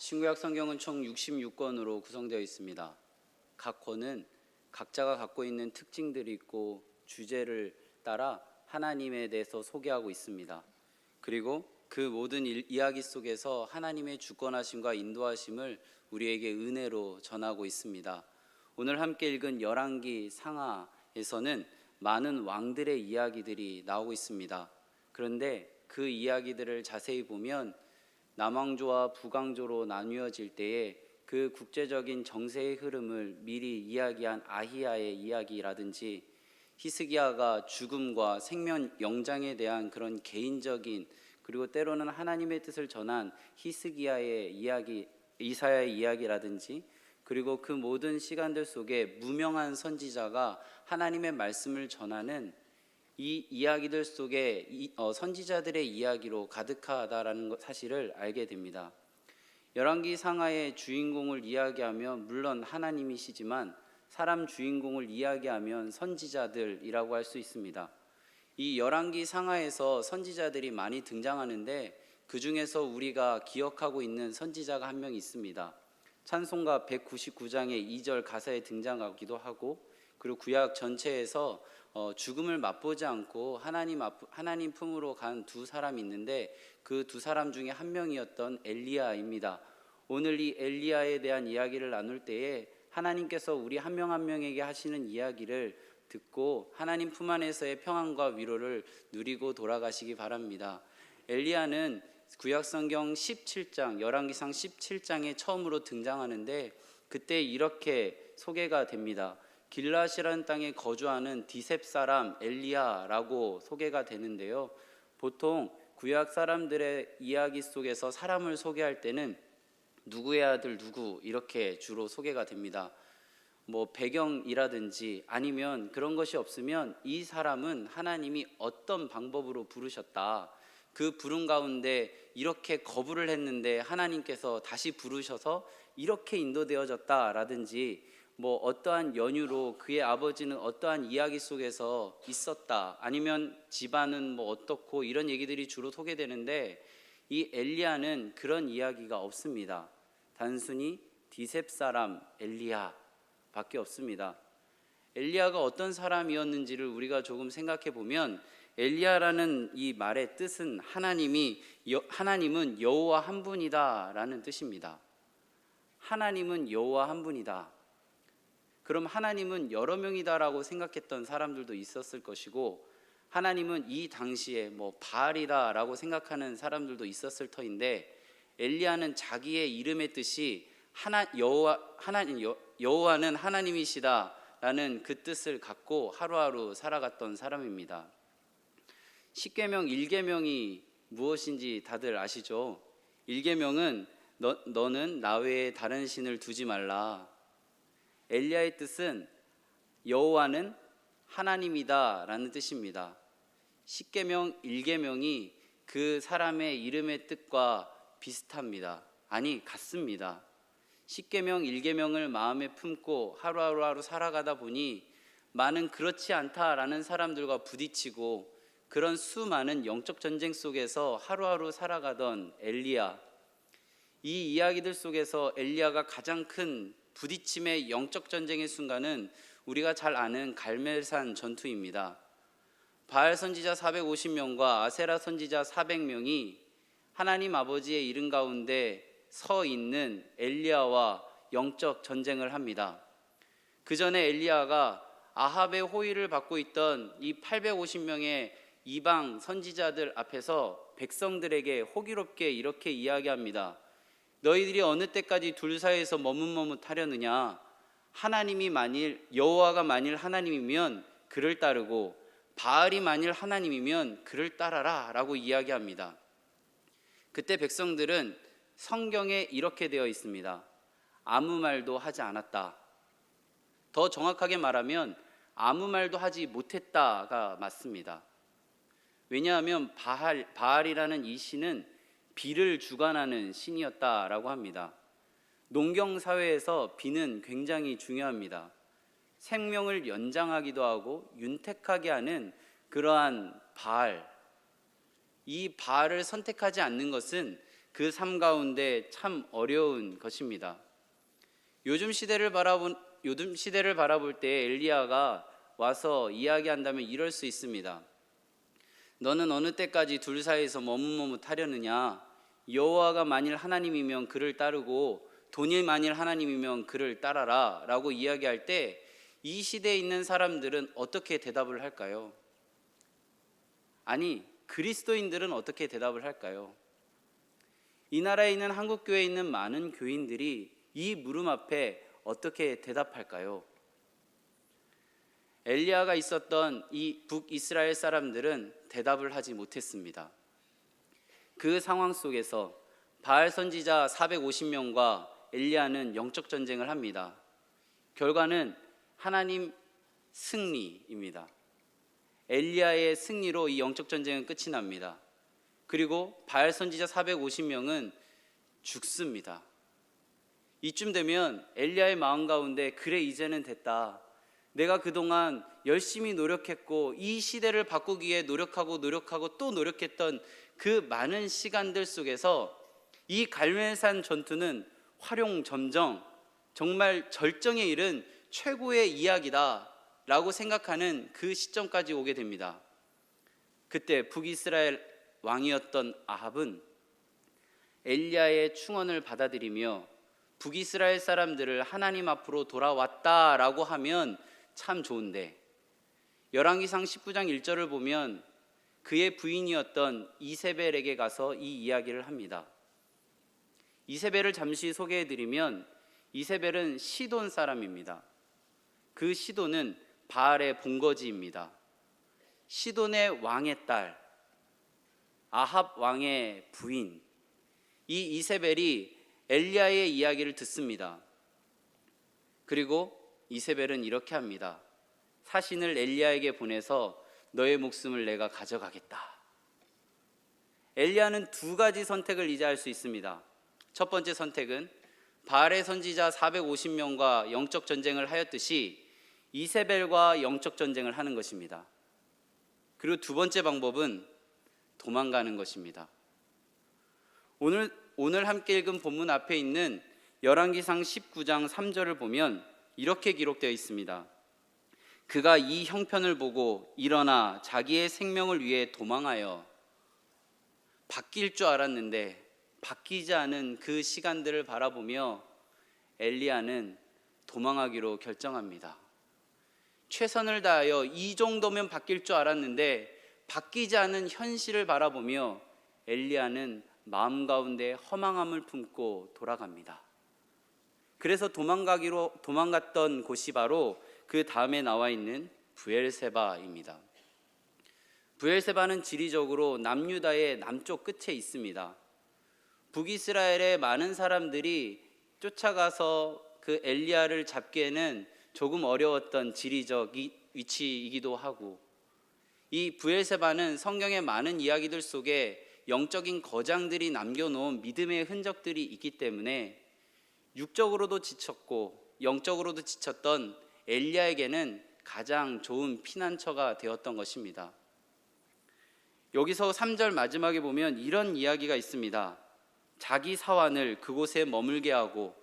신구약 성경은 총 66권으로 구성되어 있습니다. 각 권은 각자가 갖고 있는 특징들이 있고 주제를 따라 하나님에 대해서 소개하고 있습니다. 그리고 그 모든 이야기 속에서 하나님의 주권하심과 인도하심을 우리에게 은혜로 전하고 있습니다. 오늘 함께 읽은 열왕기 상하에서는 많은 왕들의 이야기들이 나오고 있습니다. 그런데 그 이야기들을 자세히 보면 남왕조와 북왕조로 나뉘어질 때에 그 국제적인 정세의 흐름을 미리 이야기한 아히야의 이야기라든지 히스기야가 죽음과 생명 영장에 대한 그런 개인적인 그리고 때로는 하나님의 뜻을 전한 히스기야의 이야기, 이사야의 이야기라든지 그리고 그 모든 시간들 속에 무명한 선지자가 하나님의 말씀을 전하는 이 이야기들 속에 선지자들의 이야기로 가득하다라는 사실을 알게 됩니다. 열왕기 상하의 주인공을 이야기하면 물론 하나님이시지만 사람 주인공을 이야기하면 선지자들이라고 할 수 있습니다. 이 열왕기 상하에서 선지자들이 많이 등장하는데 그 중에서 우리가 기억하고 있는 선지자가 한 명 있습니다. 찬송가 199장의 2절 가사에 등장하기도 하고 그리고 구약 전체에서 죽음을 맛보지 않고 하나님 품으로 간 두 사람이 있는데 그 두 사람 중에 한 명이었던 엘리야입니다. 오늘 이 엘리야에 대한 이야기를 나눌 때에 하나님께서 우리 한 명 한 명에게 하시는 이야기를 듣고 하나님 품 안에서의 평안과 위로를 누리고 돌아가시기 바랍니다. 엘리야는 구약성경 17장, 열왕기상 17장에 처음으로 등장하는데 그때 이렇게 소개가 됩니다. 길앗이라는 땅에 거주하는 디셉 사람 엘리야라고 소개가 되는데요. 보통 구약 사람들의 이야기 속에서 사람을 소개할 때는 누구의 아들 누구 이렇게 주로 소개가 됩니다. 뭐 배경이라든지 아니면 그런 것이 없으면 이 사람은 하나님이 어떤 방법으로 부르셨다. 그 부름 가운데 이렇게 거부를 했는데 하나님께서 다시 부르셔서 이렇게 인도되어졌다라든지 뭐 어떠한 연유로 그의 아버지는 어떠한 이야기 속에서 있었다 아니면 집안은 뭐 어떻고 이런 얘기들이 주로 소개되는데 이 엘리야는 그런 이야기가 없습니다. 단순히 디셉 사람 엘리야 밖에 없습니다. 엘리야가 어떤 사람이었는지를 우리가 조금 생각해 보면 엘리야라는 이 말의 뜻은 하나님은 여호와 한 분이다 라는 뜻입니다. 하나님은 여호와 한 분이다. 그럼 하나님은 여러 명이다라고 생각했던 사람들도 있었을 것이고 하나님은 이 당시에 뭐 바알이다라고 생각하는 사람들도 있었을 터인데 엘리야는 자기의 이름의 뜻이 여호와는 하나님이시다라는 그 뜻을 갖고 하루하루 살아갔던 사람입니다. 십계명 1계명이 무엇인지 다들 아시죠? 1계명은 너는 나 외에 다른 신을 두지 말라. 엘리야의 뜻은 여호와는 하나님이다 라는 뜻입니다. 십계명 1계명이 그 사람의 이름의 뜻과 비슷합니다. 아니 같습니다. 십계명 1계명을 마음에 품고 하루하루 살아가다 보니 많은 그렇지 않다라는 사람들과 부딪히고 그런 수많은 영적 전쟁 속에서 하루하루 살아가던 엘리야. 이 이야기들 속에서 엘리야가 가장 큰 부딪힘의 영적 전쟁의 순간은 우리가 잘 아는 갈멜산 전투입니다. 바알 선지자 450명과 아세라 선지자 400명이 하나님 아버지의 이름 가운데 서 있는 엘리야와 영적 전쟁을 합니다. 그 전에 엘리야가 아합의 호의를 받고 있던 이 850명의 이방 선지자들 앞에서 백성들에게 호기롭게 이렇게 이야기합니다. 너희들이 어느 때까지 둘 사이에서 머뭇머뭇하려느냐? 여호와가 만일 하나님이면 그를 따르고 바알이 만일 하나님이면 그를 따라라 라고 이야기합니다. 그때 백성들은 성경에 이렇게 되어 있습니다. 아무 말도 하지 않았다. 더 정확하게 말하면 아무 말도 하지 못했다가 맞습니다. 왜냐하면 바알이라는 이 신은 비를 주관하는 신이었다라고 합니다. 농경사회에서 비는 굉장히 중요합니다. 생명을 연장하기도 하고 윤택하게 하는 그러한 바알, 이 바알을 선택하지 않는 것은 그 삶 가운데 참 어려운 것입니다. 요즘 시대를 바라볼 때 엘리야가 와서 이야기한다면 이럴 수 있습니다. 너는 어느 때까지 둘 사이에서 머뭇머뭇하려느냐? 여호와가 만일 하나님이면 그를 따르고 돈이 만일 하나님이면 그를 따라라 라고 이야기할 때 이 시대에 있는 사람들은 어떻게 대답을 할까요? 아니, 그리스도인들은 어떻게 대답을 할까요? 이 나라에 있는 한국교회에 있는 많은 교인들이 이 물음 앞에 어떻게 대답할까요? 엘리야가 있었던 이 북이스라엘 사람들은 대답을 하지 못했습니다. 그 상황 속에서 바알 선지자 450명과 엘리야는 영적 전쟁을 합니다. 결과는 하나님 승리입니다. 엘리야의 승리로 이 영적 전쟁은 끝이 납니다. 그리고 바알 선지자 450명은 죽습니다. 이쯤 되면 엘리야의 마음 가운데 그래 이제는 됐다. 내가 그동안 열심히 노력했고 이 시대를 바꾸기 위해 노력하고 또 노력했던 그 많은 시간들 속에서 이 갈멜산 전투는 활용점정 정말 절정에 이른 최고의 이야기다 라고 생각하는 그 시점까지 오게 됩니다. 그때 북이스라엘 왕이었던 아합은 엘리야의 충언을 받아들이며 북이스라엘 사람들을 하나님 앞으로 돌아왔다라고 하면 참 좋은데 열왕기상 19장 1절을 보면 그의 부인이었던 이세벨에게 가서 이 이야기를 합니다. 이세벨을 잠시 소개해드리면 이세벨은 시돈 사람입니다. 그 시돈은 바알의 본거지입니다. 시돈의 왕의 딸, 아합 왕의 부인, 이 이세벨이 엘리야의 이야기를 듣습니다. 그리고 이세벨은 이렇게 합니다. 사신을 엘리야에게 보내서 너의 목숨을 내가 가져가겠다. 엘리야는 두 가지 선택을 이제 할 수 있습니다. 첫 번째 선택은 바알의 선지자 450명과 영적 전쟁을 하였듯이 이세벨과 영적 전쟁을 하는 것입니다. 그리고 두 번째 방법은 도망가는 것입니다. 오늘 함께 읽은 본문 앞에 있는 열왕기상 19장 3절을 보면 이렇게 기록되어 있습니다. 그가 이 형편을 보고 일어나 자기의 생명을 위해 도망하여 바뀔 줄 알았는데 바뀌지 않은 그 시간들을 바라보며 엘리야는 도망하기로 결정합니다. 최선을 다하여 이 정도면 바뀔 줄 알았는데 바뀌지 않은 현실을 바라보며 엘리야는 마음 가운데 허망함을 품고 돌아갑니다. 그래서 도망갔던 곳이 바로 그 다음에 나와 있는 브엘세바입니다. 브엘세바는 지리적으로 남유다의 남쪽 끝에 있습니다. 북이스라엘의 많은 사람들이 쫓아가서 그 엘리야를 잡기에는 조금 어려웠던 지리적 위치이기도 하고, 이 브엘세바는 성경의 많은 이야기들 속에 영적인 거장들이 남겨놓은 믿음의 흔적들이 있기 때문에 육적으로도 지쳤고 영적으로도 지쳤던 엘리야에게는 가장 좋은 피난처가 되었던 것입니다. 여기서 3절 마지막에 보면 이런 이야기가 있습니다. 자기 사환을 그곳에 머물게 하고,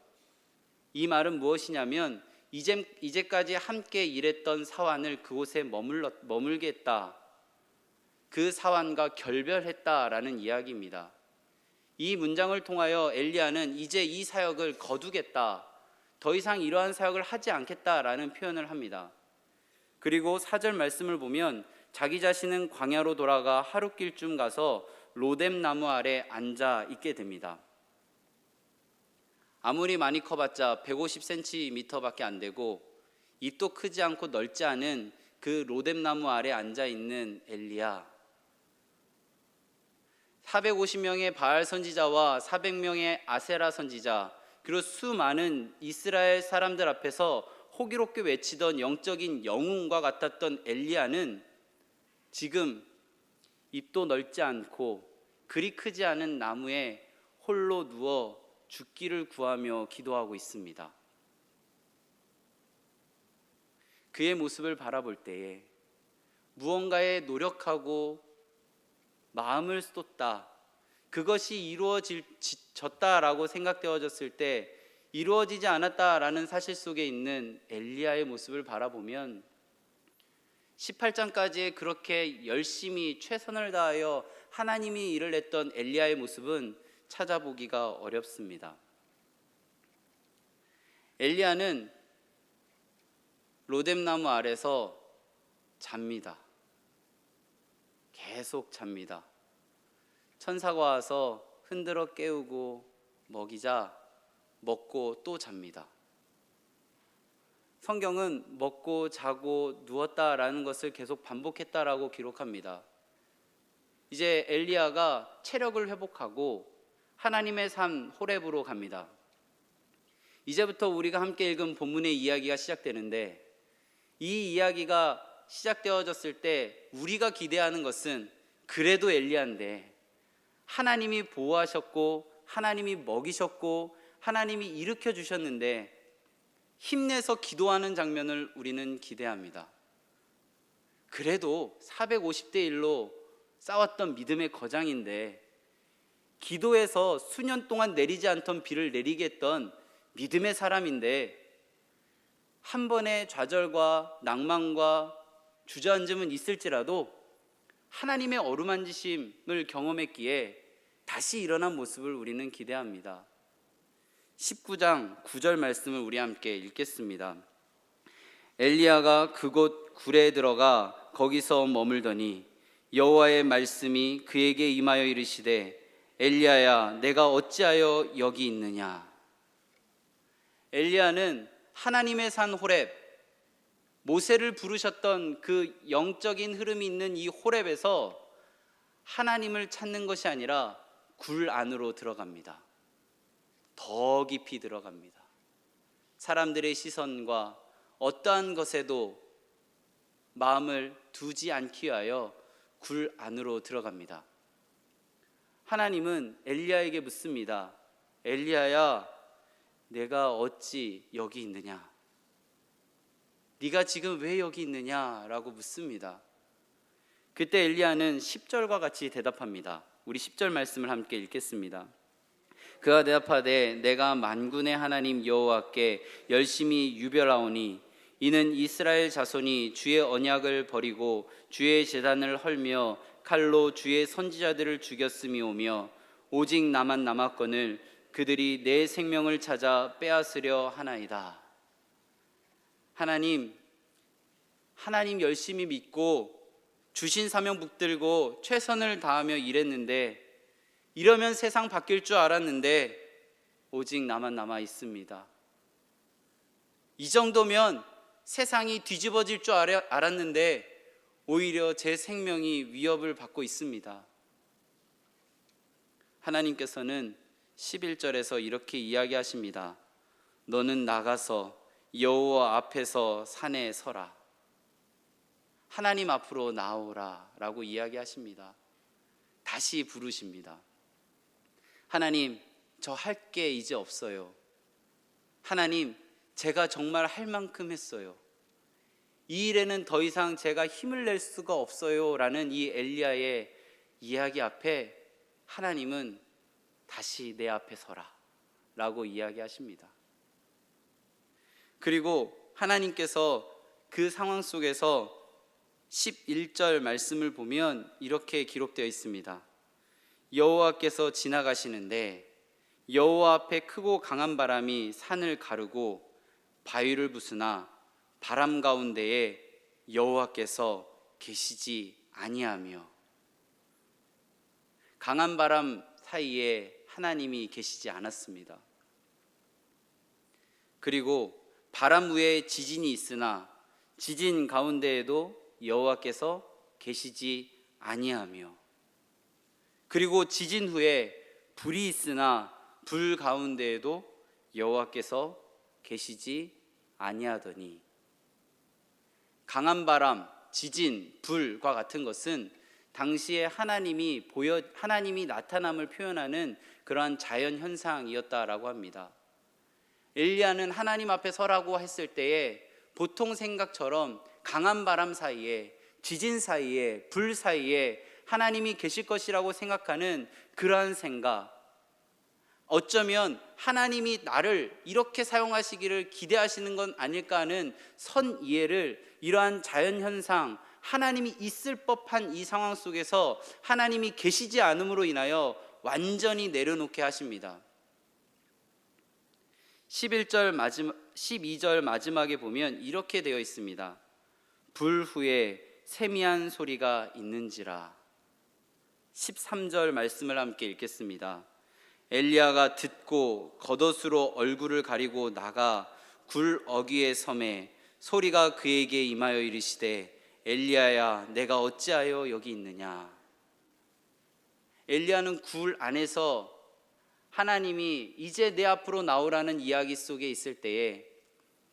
이 말은 무엇이냐면 이제까지 함께 일했던 사환을 그곳에 머물게 했다. 그 사환과 결별했다라는 이야기입니다. 이 문장을 통하여 엘리야는 이제 이 사역을 거두겠다, 더 이상 이러한 사역을 하지 않겠다라는 표현을 합니다. 그리고 4절 말씀을 보면 자기 자신은 광야로 돌아가 하룻길쯤 가서 로뎀 나무 아래 앉아 있게 됩니다. 아무리 많이 커봤자 150cm밖에 안 되고 입도 크지 않고 넓지 않은 그 로뎀 나무 아래 앉아 있는 엘리야, 450명의 바알 선지자와 400명의 아세라 선지자, 그리고 수많은 이스라엘 사람들 앞에서 호기롭게 외치던 영적인 영웅과 같았던 엘리야는 지금 입도 넓지 않고 그리 크지 않은 나무에 홀로 누워 죽기를 구하며 기도하고 있습니다. 그의 모습을 바라볼 때에 무언가에 노력하고 마음을 쏟다, 그것이 이루어졌다라고 생각되어졌을 때 이루어지지 않았다라는 사실 속에 있는 엘리야의 모습을 바라보면 18장까지 그렇게 열심히 최선을 다하여 하나님이 일을 했던 엘리야의 모습은 찾아보기가 어렵습니다. 엘리야는 로뎀나무 아래서 잡니다. 계속 잡니다. 천사가 와서 흔들어 깨우고 먹이자 먹고 또 잡니다. 성경은 먹고 자고 누웠다라는 것을 계속 반복했다라고 기록합니다. 이제 엘리야가 체력을 회복하고 하나님의 산 호렙으로 갑니다. 이제부터 우리가 함께 읽은 본문의 이야기가 시작되는데, 이 이야기가 시작되어졌을 때 우리가 기대하는 것은 그래도 엘리야인데 하나님이 보호하셨고 하나님이 먹이셨고 하나님이 일으켜 주셨는데 힘내서 기도하는 장면을 우리는 기대합니다. 그래도 450대 1로 싸웠던 믿음의 거장인데, 기도해서 수년 동안 내리지 않던 비를 내리게 했던 믿음의 사람인데, 한 번의 좌절과 낭만과 주저앉음은 있을지라도 하나님의 어루만지심을 경험했기에 다시 일어난 모습을 우리는 기대합니다. 19장 9절 말씀을 우리 함께 읽겠습니다. 엘리야가 그곳 굴에 들어가 거기서 머물더니 여호와의 말씀이 그에게 임하여 이르시되 엘리야야 내가 어찌하여 여기 있느냐. 엘리야는 하나님의 산 호렙, 모세를 부르셨던 그 영적인 흐름이 있는 이 호렙에서 하나님을 찾는 것이 아니라 굴 안으로 들어갑니다. 더 깊이 들어갑니다. 사람들의 시선과 어떠한 것에도 마음을 두지 않기 위하여 굴 안으로 들어갑니다. 하나님은 엘리야에게 묻습니다. 엘리야야, 내가 어찌 여기 있느냐? 네가 지금 왜 여기 있느냐라고 묻습니다. 그때 엘리야는 10절과 같이 대답합니다. 우리 10절 말씀을 함께 읽겠습니다. 그가 대답하되 내가 만군의 하나님 여호와께 열심히 유별하오니 이는 이스라엘 자손이 주의 언약을 버리고 주의 제단을 헐며 칼로 주의 선지자들을 죽였음이오며 오직 나만 남았거늘 그들이 내 생명을 찾아 빼앗으려 하나이다. 하나님 열심히 믿고 주신 사명 붙들고 최선을 다하며 일했는데, 이러면 세상 바뀔 줄 알았는데 오직 나만 남아 있습니다. 이 정도면 세상이 뒤집어질 줄 알았는데 오히려 제 생명이 위협을 받고 있습니다. 하나님께서는 11절에서 이렇게 이야기하십니다. 너는 나가서 여호와 앞에서 산에 서라. 하나님 앞으로 나오라 라고 이야기하십니다. 다시 부르십니다. 하나님, 저 할 게 이제 없어요. 하나님, 제가 정말 할 만큼 했어요. 이 일에는 더 이상 제가 힘을 낼 수가 없어요 라는 이 엘리야의 이야기 앞에 하나님은 다시 내 앞에 서라 라고 이야기하십니다. 그리고 하나님께서 그 상황 속에서 11절 말씀을 보면 이렇게 기록되어 있습니다. 여호와께서 지나가시는데 여호와 앞에 크고 강한 바람이 산을 가르고 바위를 부수나 바람 가운데에 여호와께서 계시지 아니하며, 강한 바람 사이에 하나님이 계시지 않았습니다. 그리고 바람 위에 지진이 있으나 지진 가운데에도 여호와께서 계시지 아니하며, 그리고 지진 후에 불이 있으나 불 가운데에도 여호와께서 계시지 아니하더니, 강한 바람, 지진, 불과 같은 것은 당시에 하나님이 나타남을 표현하는 그러한 자연 현상이었다라고 합니다. 엘리야는 하나님 앞에 서라고 했을 때에 보통 생각처럼 강한 바람 사이에, 지진 사이에, 불 사이에 하나님이 계실 것이라고 생각하는 그러한 생각, 어쩌면 하나님이 나를 이렇게 사용하시기를 기대하시는 건 아닐까 하는 선 이해를 이러한 자연현상, 하나님이 있을 법한 이 상황 속에서 하나님이 계시지 않음으로 인하여 완전히 내려놓게 하십니다. 12절 마지막에 보면 이렇게 되어 있습니다. 불 후에 세미한 소리가 있는지라. 13절 말씀을 함께 읽겠습니다. 엘리야가 듣고 겉옷으로 얼굴을 가리고 나가 굴 어귀의 섬에 소리가 그에게 임하여 이르시되 엘리야야 내가 어찌하여 여기 있느냐. 엘리야는 굴 안에서 하나님이 이제 내 앞으로 나오라는 이야기 속에 있을 때에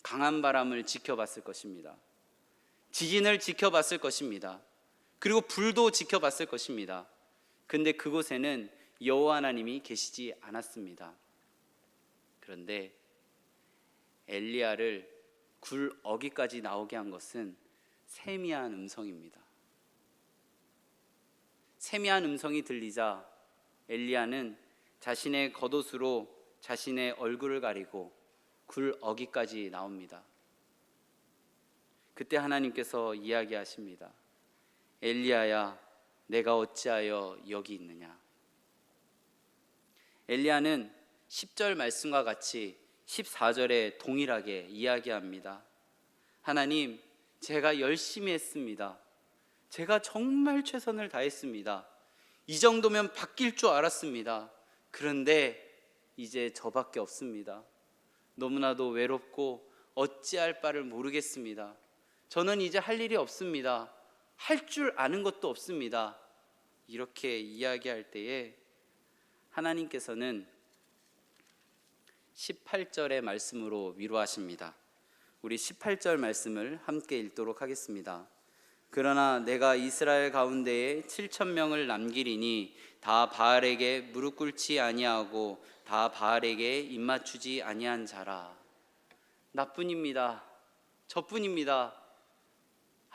강한 바람을 지켜봤을 것입니다. 지진을 지켜봤을 것입니다. 그리고 불도 지켜봤을 것입니다. 근데 그곳에는 여호와 하나님이 계시지 않았습니다. 그런데 엘리야를 굴 어귀까지 나오게 한 것은 세미한 음성입니다. 세미한 음성이 들리자 엘리야는 자신의 겉옷으로 자신의 얼굴을 가리고 굴 어귀까지 나옵니다. 그때 하나님께서 이야기하십니다. 엘리야야 내가 어찌하여 여기 있느냐. 엘리야는 10절 말씀과 같이 14절에 동일하게 이야기합니다. 하나님, 제가 열심히 했습니다. 제가 정말 최선을 다했습니다. 이 정도면 바뀔 줄 알았습니다. 그런데 이제 저밖에 없습니다. 너무나도 외롭고 어찌할 바를 모르겠습니다. 저는 이제 할 일이 없습니다. 할 줄 아는 것도 없습니다. 이렇게 이야기할 때에 하나님께서는 18절의 말씀으로 위로하십니다. 우리 18절 말씀을 함께 읽도록 하겠습니다. 그러나 내가 이스라엘 가운데에 7,000명을 남기리니 다 바알에게 무릎 꿇지 아니하고 다 바알에게 입맞추지 아니한 자라. 나뿐입니다. 저뿐입니다.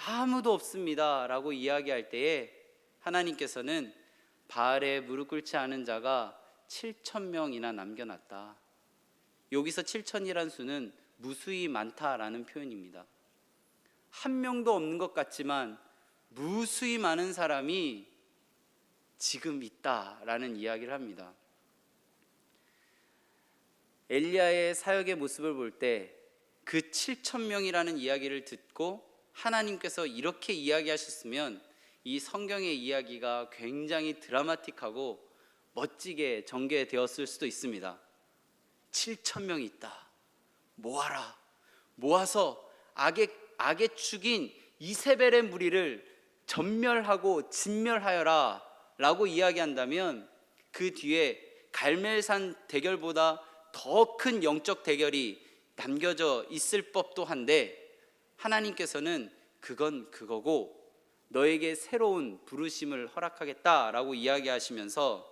아무도 없습니다 라고 이야기할 때에 하나님께서는 바알에 무릎 꿇지 않은 자가 7,000명이나 남겨놨다. 여기서 7,000이란 수는 무수히 많다라는 표현입니다. 한 명도 없는 것 같지만 무수히 많은 사람이 지금 있다라는 이야기를 합니다. 엘리야의 사역의 모습을 볼 때 그 7,000명이라는 이야기를 듣고 하나님께서 이렇게 이야기하셨으면 이 성경의 이야기가 굉장히 드라마틱하고 멋지게 전개되었을 수도 있습니다. 7,000명이 있다. 모아라. 모아서 악의 축인 이세벨의 무리를 전멸하고 진멸하여라 라고 이야기한다면 그 뒤에 갈멜산 대결보다 더 큰 영적 대결이 남겨져 있을 법도 한데 하나님께서는 그건 그거고 너에게 새로운 부르심을 허락하겠다라고 이야기하시면서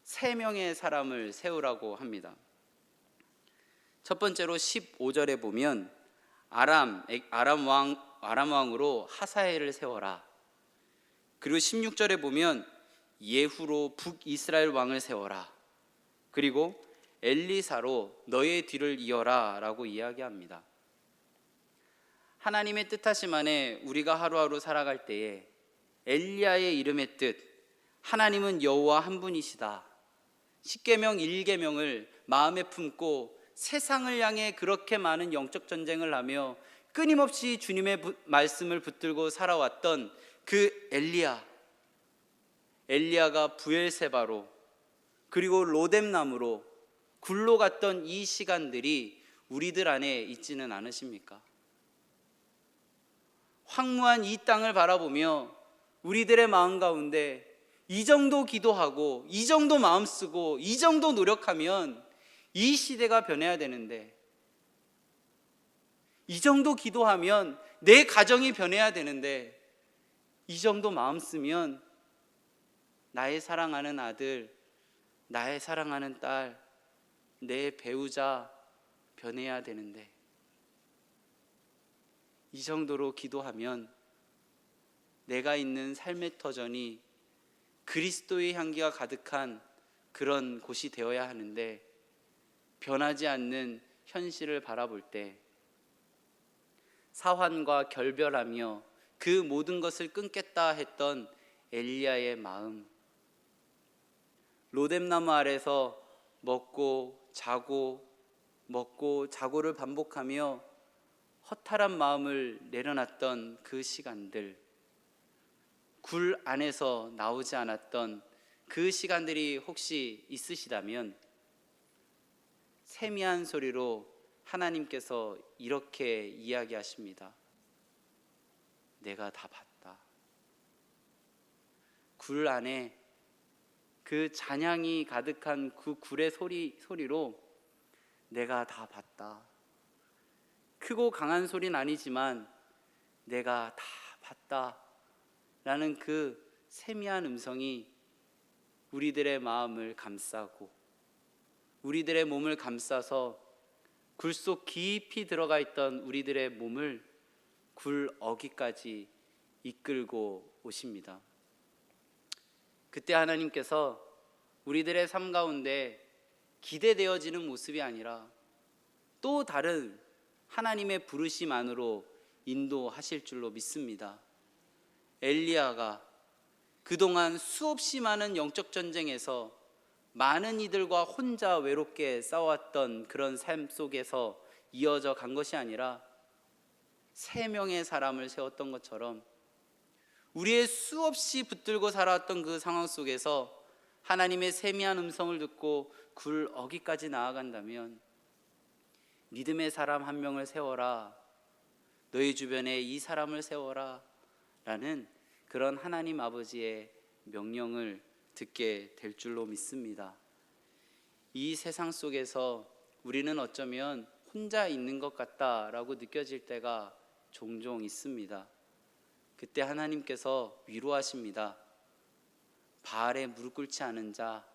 3명의 사람을 세우라고 합니다. 첫 번째로 15절에 보면 아람 왕으로 하사엘을 세워라. 그리고 16절에 보면 예후로 북이스라엘 왕을 세워라. 그리고 엘리사로 너의 뒤를 이어라 라고 이야기합니다. 하나님의 뜻하심 안에 우리가 하루하루 살아갈 때에 엘리야의 이름의 뜻, 하나님은 여호와 한 분이시다. 십계명 1계명을 마음에 품고 세상을 향해 그렇게 많은 영적 전쟁을 하며 끊임없이 주님의 말씀을 붙들고 살아왔던 그 엘리야가 부엘세바로 그리고 로뎀나무로 굴로 갔던 이 시간들이 우리들 안에 있지는 않으십니까? 황무한 이 땅을 바라보며 우리들의 마음 가운데 이 정도 기도하고 이 정도 마음 쓰고 이 정도 노력하면 이 시대가 변해야 되는데, 이 정도 기도하면 내 가정이 변해야 되는데, 이 정도 마음 쓰면 나의 사랑하는 아들, 나의 사랑하는 딸, 내 배우자 변해야 되는데, 이 정도로 기도하면 내가 있는 삶의 터전이 그리스도의 향기가 가득한 그런 곳이 되어야 하는데, 변하지 않는 현실을 바라볼 때 사환과 결별하며 그 모든 것을 끊겠다 했던 엘리야의 마음, 로뎀나무 아래서 먹고 자고 먹고 자고를 반복하며 허탈한 마음을 내려놨던 그 시간들, 굴 안에서 나오지 않았던 그 시간들이 혹시 있으시다면 세미한 소리로 하나님께서 이렇게 이야기하십니다. 내가 다 봤다. 굴 안에 그 잔향이 가득한 그 굴의 소리로 내가 다 봤다. 크고 강한 소리는 아니지만 내가 다 봤다 라는 그 세미한 음성이 우리들의 마음을 감싸고 우리들의 몸을 감싸서 굴 속 깊이 들어가 있던 우리들의 몸을 굴 어귀까지 이끌고 오십니다. 그때 하나님께서 우리들의 삶 가운데 기대되어지는 모습이 아니라 또 다른 하나님의 부르심 안으로 인도하실 줄로 믿습니다. 엘리야가 그동안 수없이 많은 영적 전쟁에서 많은 이들과 혼자 외롭게 싸웠던 그런 삶 속에서 이어져 간 것이 아니라 3명의 사람을 세웠던 것처럼 우리의 수없이 붙들고 살아왔던 그 상황 속에서 하나님의 세미한 음성을 듣고 굴 어귀까지 나아간다면 믿음의 사람 한 명을 세워라, 너희 주변에 이 사람을 세워라 라는 그런 하나님 아버지의 명령을 듣게 될 줄로 믿습니다. 이 세상 속에서 우리는 어쩌면 혼자 있는 것 같다라고 느껴질 때가 종종 있습니다. 그때 하나님께서 위로하십니다. 바알에 무릎 꿇지 않은 자,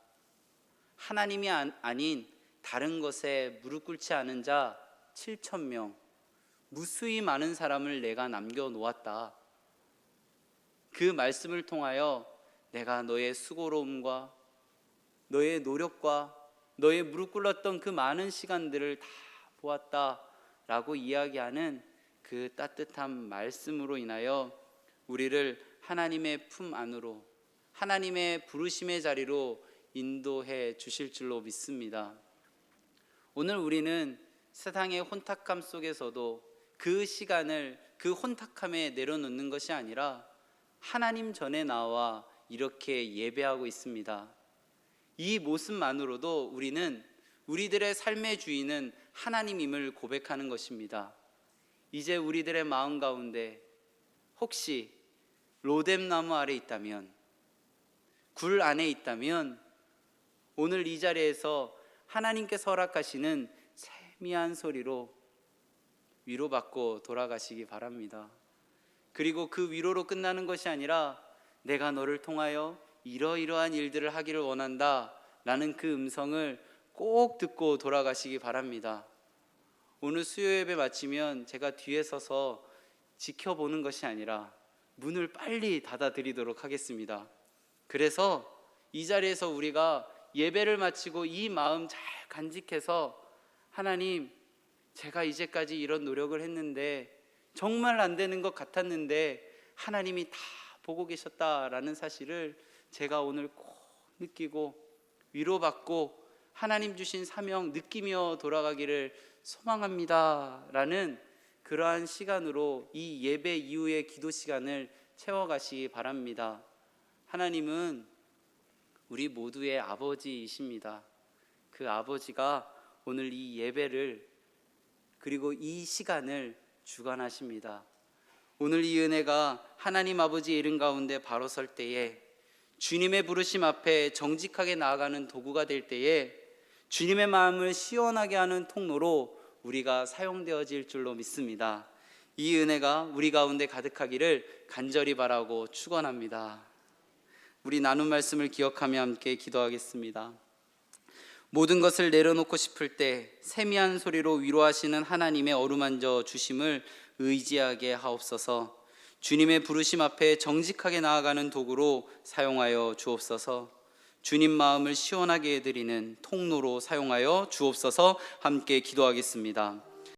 하나님이 아닌 다른 것에 무릎 꿇지 않은 자 7,000명, 무수히 많은 사람을 내가 남겨놓았다. 그 말씀을 통하여 내가 너의 수고로움과 너의 노력과 너의 무릎 꿇었던 그 많은 시간들을 다 보았다라고 이야기하는 그 따뜻한 말씀으로 인하여 우리를 하나님의 품 안으로, 하나님의 부르심의 자리로 인도해 주실 줄로 믿습니다. 오늘 우리는 세상의 혼탁함 속에서도 그 시간을 그 혼탁함에 내려놓는 것이 아니라 하나님 전에 나와 이렇게 예배하고 있습니다. 이 모습만으로도 우리는 우리들의 삶의 주인은 하나님임을 고백하는 것입니다. 이제 우리들의 마음 가운데 혹시 로뎀나무 아래 있다면, 굴 안에 있다면 오늘 이 자리에서 하나님께서 허락하시는 세미한 소리로 위로받고 돌아가시기 바랍니다. 그리고 그 위로로 끝나는 것이 아니라 내가 너를 통하여 이러이러한 일들을 하기를 원한다 라는 그 음성을 꼭 듣고 돌아가시기 바랍니다. 오늘 수요 예배 마치면 제가 뒤에 서서 지켜보는 것이 아니라 문을 빨리 닫아드리도록 하겠습니다. 그래서 이 자리에서 우리가 예배를 마치고 이 마음 잘 간직해서 하나님, 제가 이제까지 이런 노력을 했는데 정말 안 되는 것 같았는데 하나님이 다 보고 계셨다라는 사실을 제가 오늘 꼭 느끼고 위로받고 하나님 주신 사명 느끼며 돌아가기를 소망합니다 라는 그러한 시간으로 이 예배 이후의 기도 시간을 채워가시기 바랍니다. 하나님은 우리 모두의 아버지이십니다. 그 아버지가 오늘 이 예배를 그리고 이 시간을 주관하십니다. 오늘 이 은혜가 하나님 아버지의 이름 가운데 바로 설 때에, 주님의 부르심 앞에 정직하게 나아가는 도구가 될 때에 주님의 마음을 시원하게 하는 통로로 우리가 사용되어질 줄로 믿습니다. 이 은혜가 우리 가운데 가득하기를 간절히 바라고 축원합니다. 우리 나눈 말씀을 기억하며 함께 기도하겠습니다. 모든 것을 내려놓고 싶을 때 세미한 소리로 위로하시는 하나님의 어루만져 주심을 의지하게 하옵소서. 주님의 부르심 앞에 정직하게 나아가는 도구로 사용하여 주옵소서. 주님 마음을 시원하게 해드리는 통로로 사용하여 주옵소서. 함께 기도하겠습니다.